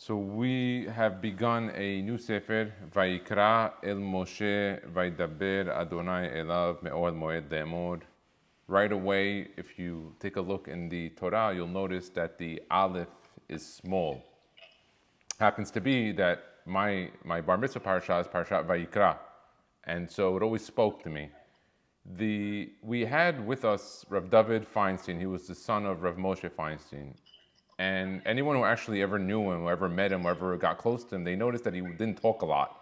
So we have begun a new sefer, Vayikra el Moshe Vaydaber Adonai Elav Me'od Moed Le'emor. Right away, if you take a look in the Torah, you'll notice that the Aleph is small. Happens to be that my Bar Mitzvah parasha is Parashat Vayikra, and so it always spoke to me. We had with us Rav David Feinstein. He was the son of Rav Moshe Feinstein. And anyone who actually ever knew him, who ever met him, who ever got close to him, they noticed that he didn't talk a lot.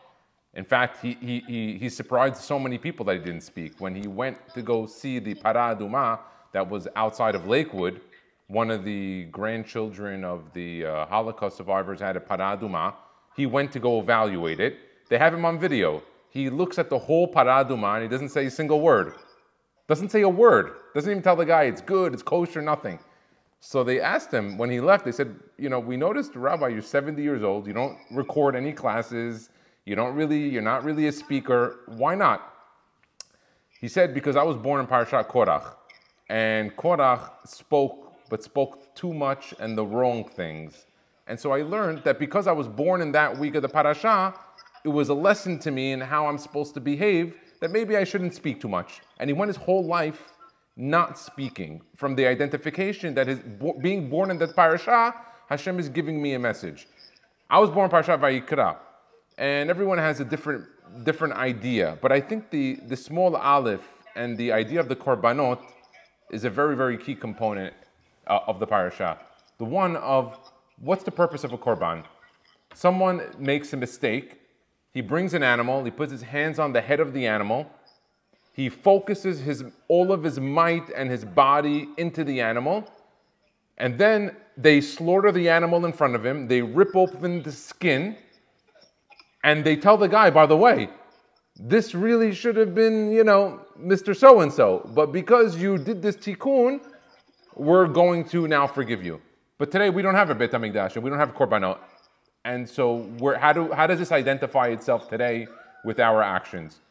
In fact, he surprised so many people that he didn't speak. When he went to go see the Para Aduma that was outside of Lakewood, one of the grandchildren of the Holocaust survivors had a Para Aduma. He went to go evaluate it. They have him on video. He looks at the whole Para Aduma and he doesn't say a single word. Doesn't say a word. Doesn't even tell the guy it's good, it's kosher, nothing. So they asked him when he left, they said, we noticed, Rabbi, you're 70 years old, you don't record any classes, you're not really a speaker. Why not? He said, because I was born in Parashat Korach, and Korach spoke too much and the wrong things. And so I learned that because I was born in that week of the parasha, it was a lesson to me in how I'm supposed to behave, that maybe I shouldn't speak too much. And he went his whole life not speaking, from the identification that being born in that parasha, Hashem is giving me a message. I was born in Parashat Vayikra, and everyone has a different idea. But I think the small aleph and the idea of the korbanot is a very, very key component of the parasha. The one of what's the purpose of a korban? Someone makes a mistake. He brings an animal. He puts his hands on the head of the animal. He focuses all of his might and his body into the animal, and then they slaughter the animal in front of him, they rip open the skin, and they tell the guy, by the way, this really should have been, Mr. So-and-so, but because you did this tikkun, we're going to now forgive you. But today we don't have a Beit HaMikdash, we don't have korbanot, and so how does this identify itself today with our actions?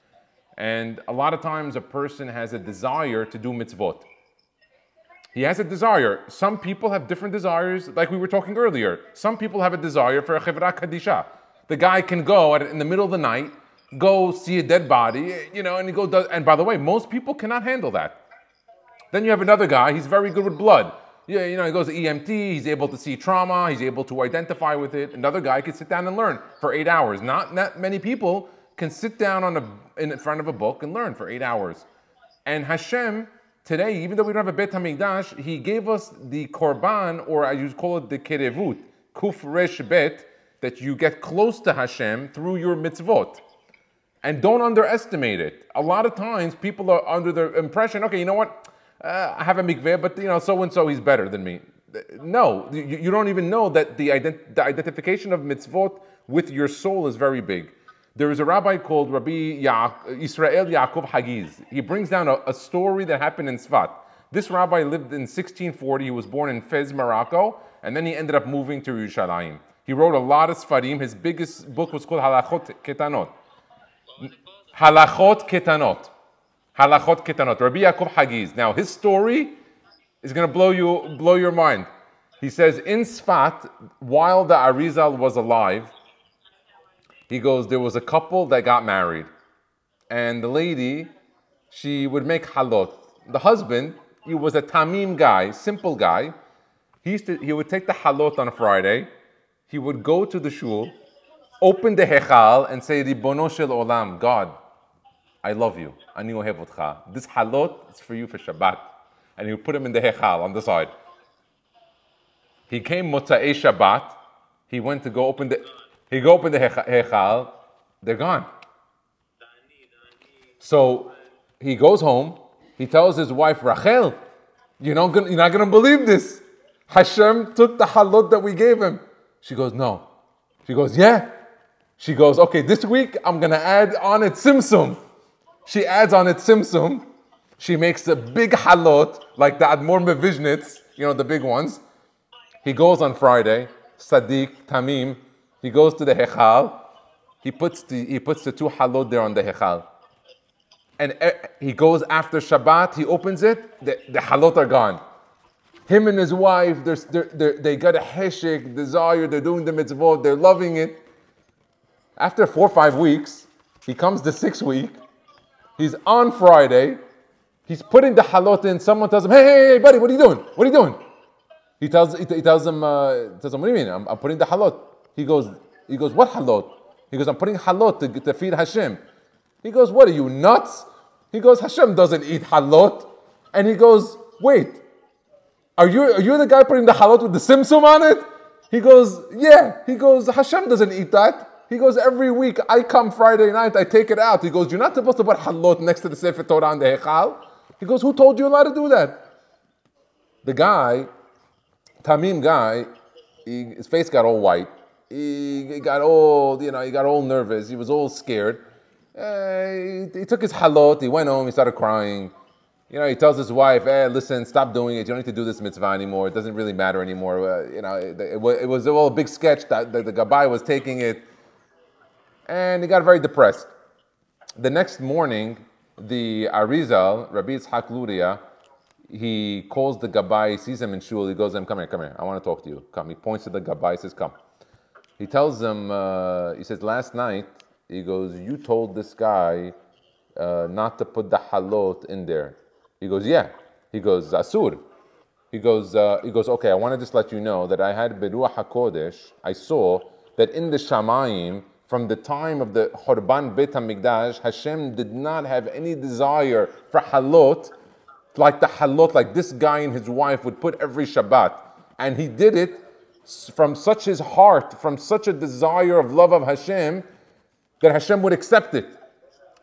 And a lot of times a person has a desire to do mitzvot. He has a desire. Some people have different desires, like we were talking earlier. Some people have a desire for a chevra kadisha. The guy can go in the middle of the night, go see a dead body, and he does. And by the way, most people cannot handle that. Then you have another guy, he's very good with blood. He goes to EMT, he's able to see trauma, he's able to identify with it. Another guy can sit down and learn for 8 hours. Not many people can sit down in front of a book and learn for 8 hours. And Hashem, today, even though we don't have a Beit HaMikdash, He gave us the korban, or I used to call it the kerevut, kuf resh bet, that you get close to Hashem through your mitzvot. And don't underestimate it. A lot of times, people are under the impression, okay, you know what? I have a mikveh, but so-and-so, he's better than me. No, you don't even know that the identification of mitzvot with your soul is very big. There is a rabbi called Rabbi Israel Yaakov Hagiz. He brings down a story that happened in Sfat. This rabbi lived in 1640. He was born in Fez, Morocco, and then he ended up moving to Yerushalayim. He wrote a lot of Sfarim. His biggest book was called Halachot Ketanot. Halachot Ketanot. Halachot Ketanot. Rabbi Yaakov Hagiz. Now, his story is going to blow your mind. He says, in Sfat, while the Arizal was alive, he goes, there was a couple that got married. And the lady, she would make halot. The husband, he was a tamim guy, simple guy. He would take the halot on a Friday. He would go to the shul, open the hechal, and say, Ribono shel olam, God, I love you. Ani ohev otcha. This halot is for you for Shabbat. And he would put him in the hechal on the side. He came Motza'ei Shabbat. He went to go open the hechal, they're gone. So he goes home, he tells his wife, Rachel, you're not going to believe this. Hashem took the halot that we gave him. She goes, no. She goes, yeah. She goes, okay, this week I'm going to add on it simsum. She adds on it simsum. She makes a big halot, like the Admor Mevizhnitz, the big ones. He goes on Friday, Sadiq, Tamim. He goes to the hechal. He puts the 2 halot there on the hechal. And he goes after Shabbat. He opens it. The halot are gone. Him and his wife, they got a heshek, desire, they're doing the mitzvot, they're loving it. After 4 or 5 weeks, he comes the 6th week, he's on Friday, he's putting the halot in, someone tells him, hey, buddy, what are you doing? What are you doing? He tells him, what do you mean? I'm putting the halot. He goes, what halot? He goes, I'm putting halot to feed Hashem. He goes, what are you, nuts? He goes, Hashem doesn't eat halot. And he goes, wait, are you the guy putting the halot with the simsum on it? He goes, yeah. He goes, Hashem doesn't eat that. He goes, every week I come Friday night, I take it out. He goes, you're not supposed to put halot next to the Sefer Torah and the Hechal. He goes, who told you allowed to do that? The guy, Tamim guy, his face got all white. He got all, he got all nervous. He was all scared. He took his halot, he went home, he started crying. He tells his wife, hey, listen, stop doing it. You don't need to do this mitzvah anymore. It doesn't really matter anymore. It was a big sketch that the Gabbai was taking it. And he got very depressed. The next morning, the Arizal, Rabbi Yitzhak Luria, he calls the Gabbai, he sees him in shul, he goes to him, come here, I want to talk to you. Come. He points to the Gabbai, he says, come. He tells him, he says, last night, he goes, you told this guy not to put the halot in there. He goes, yeah. He goes, Asur. He goes, okay, I want to just let you know that I had Beruach HaKodesh, I saw that in the Shamayim, from the time of the Chorban Beit HaMikdash, Hashem did not have any desire for halot, like the halot, like this guy and his wife would put every Shabbat. And he did it from such his heart, from such a desire of love of Hashem, that Hashem would accept it.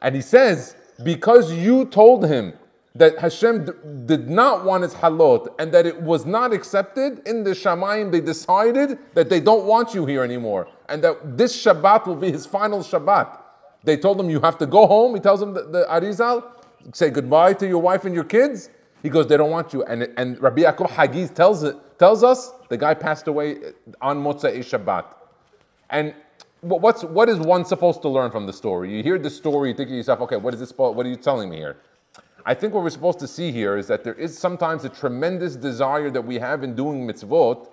And he says, because you told him that Hashem did not want his halot and that it was not accepted, in the Shamayim they decided that they don't want you here anymore and that this Shabbat will be his final Shabbat. They told him, you have to go home. He tells them, the Arizal, say goodbye to your wife and your kids. He goes, they don't want you. And Rabbi Yaakov Hagiz tells us the guy passed away on Motzei Shabbat. And what is one supposed to learn from the story? You hear the story, you think to yourself, okay, what are you telling me here? I think what we're supposed to see here is that there is sometimes a tremendous desire that we have in doing mitzvot,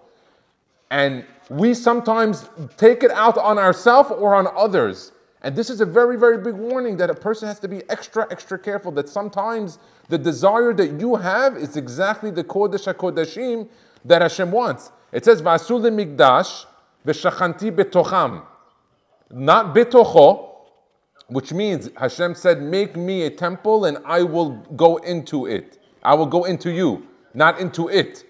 and we sometimes take it out on ourselves or on others. And this is a very, very big warning that a person has to be extra, extra careful, that sometimes the desire that you have is exactly the Kodesh HaKodashim that Hashem wants. It says, V'asu le'mikdash v'shachanti betocham. Not betocho, which means Hashem said, make me a temple and I will go into it. I will go into you, not into it.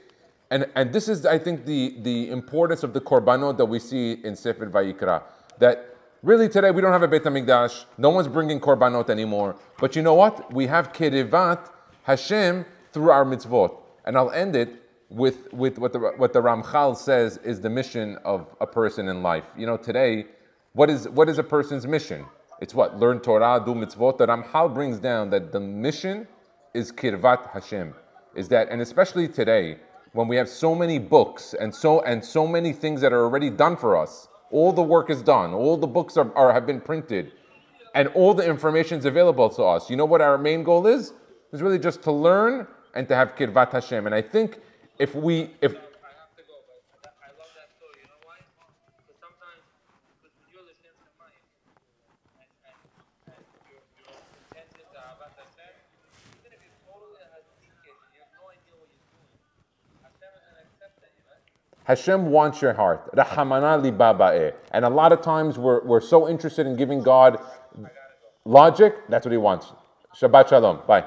And this is, I think, the importance of the korbanot that we see in Sefer Vayikra. That really today we don't have a Beit HaMikdash. No one's bringing korbanot anymore. But you know what? We have Kerevat Hashem through our mitzvot. And I'll end it with what the Ramchal says is the mission of a person in life. Today, what is a person's mission? It's what? Learn Torah, do mitzvot. The Ramchal brings down that the mission is Kirvat Hashem. Is that, and especially today, when we have so many books and so many things that are already done for us. All the work is done. All the books have been printed. And all the information is available to us. You know what our main goal is? It's really just to learn and to have Kirvat Hashem. And I think if Hashem wants your heart. Rahamana liba ba'eh. And a lot of times we're so interested in giving God logic. That's what He wants. Shabbat shalom. Bye.